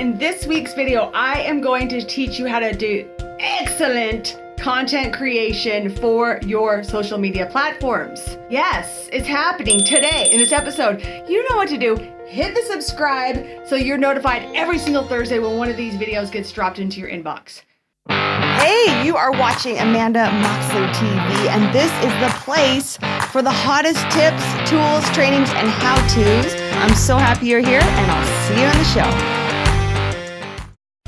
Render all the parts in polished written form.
In this week's video, I am going to teach you how to do excellent content creation for your social media platforms. Yes, it's happening today in this episode. You know what to do. Hit the subscribe so you're notified every single Thursday when one of these videos gets dropped into your inbox. Hey, you are watching Amanda Moxley TV, and this is the place for the hottest tips, tools, trainings, and how-tos. I'm so happy you're here, and I'll see you in the show.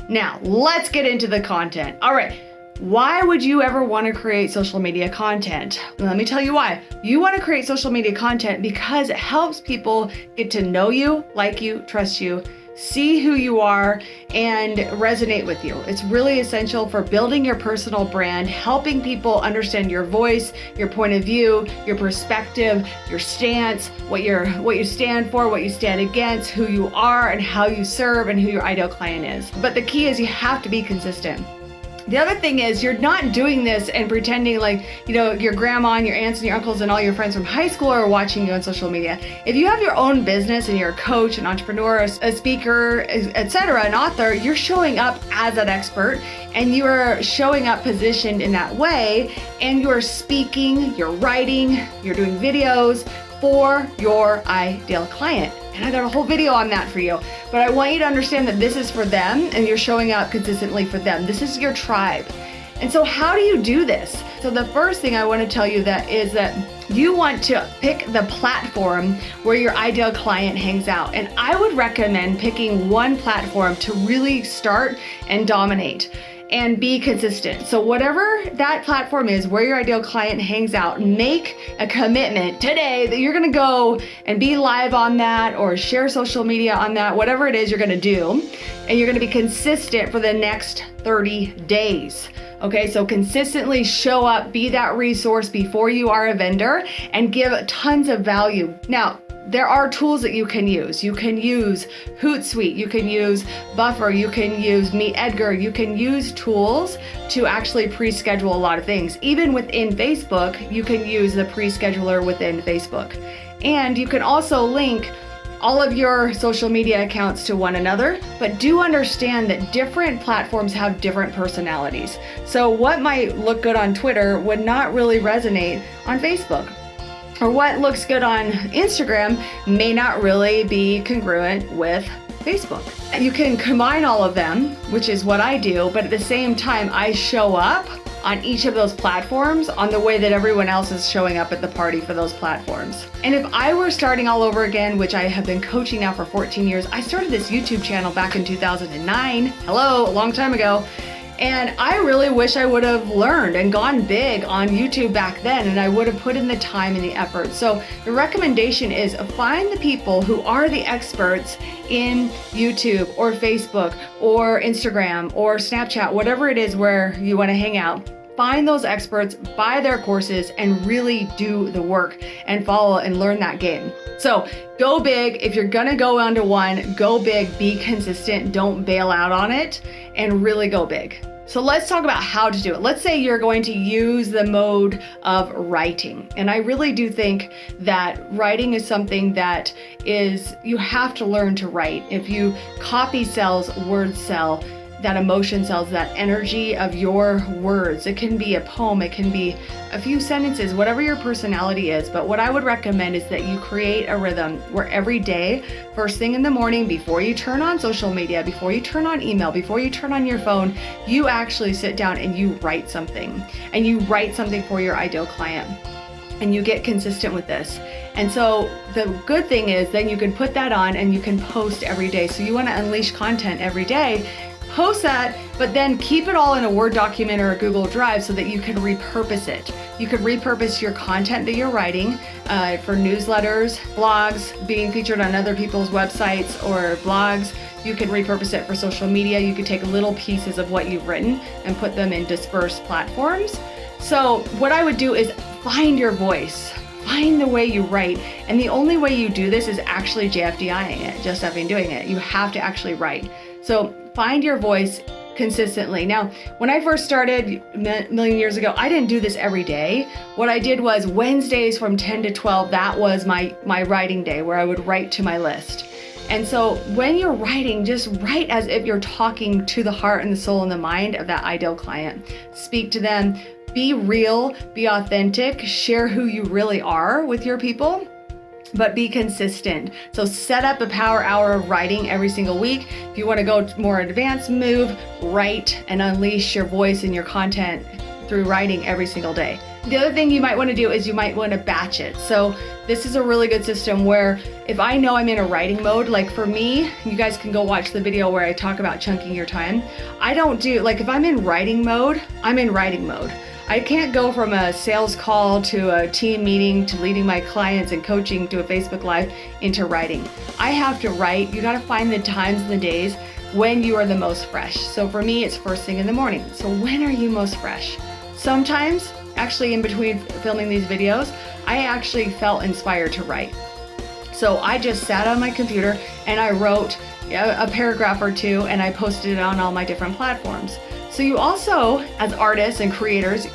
Now, let's get into the content. All right. Why would you ever want to create social media content? Let me tell you why. You want to create social media content because it helps people get to know you, like you, trust you, see who you are, and resonate with you. It's really essential for building your personal brand, helping people understand your voice, your point of view, your perspective, your stance, what you stand for, what you stand against, who you are, and how you serve, and who your ideal client is. But the key is you have to be consistent. The other thing is you're not doing this and pretending like, your grandma and your aunts and your uncles and all your friends from high school are watching you on social media. If you have your own business and you're a coach, an entrepreneur, a speaker, etc., an author, you're showing up as an expert and you are showing up positioned in that way, and you're speaking, you're writing, you're doing videos for your ideal client. And I got a whole video on that for you. But I want you to understand that this is for them and you're showing up consistently for them. This is your tribe. And so how do you do this? So the first thing I want to tell you is that you want to pick the platform where your ideal client hangs out. And I would recommend picking one platform to really start and dominate and be consistent. So whatever that platform is where your ideal client hangs out, make a commitment today that you're gonna go and be live on that or share social media on that, whatever it is you're gonna do, and you're gonna be consistent for the next 30 days. Okay, so consistently show up, be that resource before you are a vendor, and give tons of value. Now, there are tools that you can use. You can use Hootsuite, you can use Buffer, you can use Meet Edgar, you can use tools to actually pre-schedule a lot of things. Even within Facebook, you can use the pre-scheduler within Facebook. And you can also link all of your social media accounts to one another, but do understand that different platforms have different personalities. So what might look good on Twitter would not really resonate on Facebook. Or what looks good on Instagram may not really be congruent with Facebook. You can combine all of them, which is what I do, but at the same time, I show up on each of those platforms on the way that everyone else is showing up at the party for those platforms. And if I were starting all over again, which I have been coaching now for 14 years, I started this YouTube channel back in 2009. Hello, a long time ago. And I really wish I would have learned and gone big on YouTube back then, and I would have put in the time and the effort. So the recommendation is find the people who are the experts in YouTube or Facebook or Instagram or Snapchat, whatever it is where you want to hang out. Find those experts, buy their courses, and really do the work and follow and learn that game. So go big. If you're gonna go onto one, go big, be consistent, don't bail out on it, and really go big. So let's talk about how to do it. Let's say you're going to use the mode of writing. And I really do think that writing is something that you have to learn to write. If you copy sells, words sell. That emotion sells, that energy of your words. It can be a poem, it can be a few sentences, whatever your personality is. But what I would recommend is that you create a rhythm where every day, first thing in the morning, before you turn on social media, before you turn on email, before you turn on your phone, you actually sit down and you write something. And you write something for your ideal client. And you get consistent with this. And so the good thing is then you can put that on and you can post every day. So you want to unleash content every day. Post that, but then keep it all in a Word document or a Google Drive so that you can repurpose it. You could repurpose your content that you're writing for newsletters, blogs, being featured on other people's websites or blogs. You can repurpose it for social media. You could take little pieces of what you've written and put them in dispersed platforms. So what I would do is find your voice. Find the way you write. And the only way you do this is actually JFDIing it, just having doing it. You have to actually write. So find your voice consistently. Now, when I first started a million years ago, I didn't do this every day. What I did was Wednesdays from 10 to 12, that was my writing day where I would write to my list. And so when you're writing, just write as if you're talking to the heart and the soul and the mind of that ideal client. Speak to them, be real, be authentic, share who you really are with your people, but be consistent. So set up a power hour of writing every single week. If you want to go more advanced move, write and unleash your voice and your content through writing every single day. The other thing you might want to do is you might want to batch it. So this is a really good system where if I know I'm in a writing mode, like for me, you guys can go watch the video where I talk about chunking your time. I don't do, like if I'm in writing mode, I'm in writing mode. I can't go from a sales call to a team meeting to leading my clients and coaching to a Facebook Live into writing. I have to write. You got to find the times and the days when you are the most fresh. So for me, it's first thing in the morning. So when are you most fresh? Sometimes, actually in between filming these videos, I actually felt inspired to write. So I just sat on my computer and I wrote a paragraph or two and I posted it on all my different platforms. So you also, as artists and creators,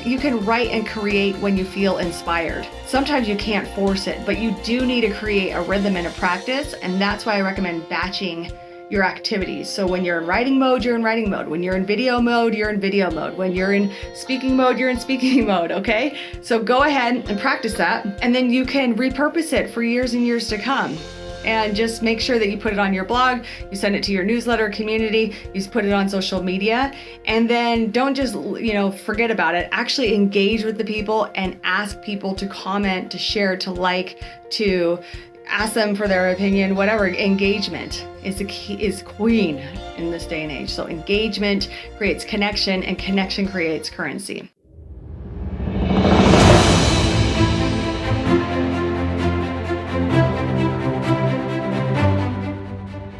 you can write and create when you feel inspired. Sometimes you can't force it, but you do need to create a rhythm and a practice, and that's why I recommend batching your activities. So when you're in writing mode, you're in writing mode. When you're in video mode, you're in video mode. When you're in speaking mode, you're in speaking mode, okay? So go ahead and practice that, and then you can repurpose it for years and years to come. And just make sure that you put it on your blog, you send it to your newsletter community, you put it on social media, and then don't just, forget about it. Actually engage with the people and ask people to comment, to share, to like, to ask them for their opinion, whatever. Engagement is queen in this day and age. So engagement creates connection, and connection creates currency.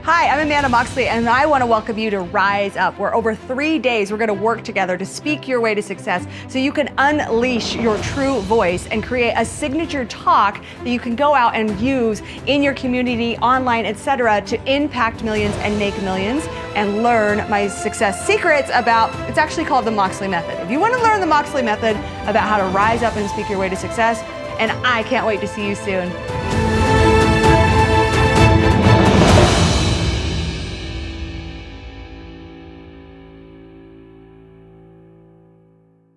Hi, I'm Amanda Moxley, and I want to welcome you to Rise Up, where over 3 days we're going to work together to speak your way to success so you can unleash your true voice and create a signature talk that you can go out and use in your community, online, etc., to impact millions and make millions, and learn my success secrets about, it's actually called the Moxley Method. If you want to learn the Moxley Method about how to rise up and speak your way to success, and I can't wait to see you soon.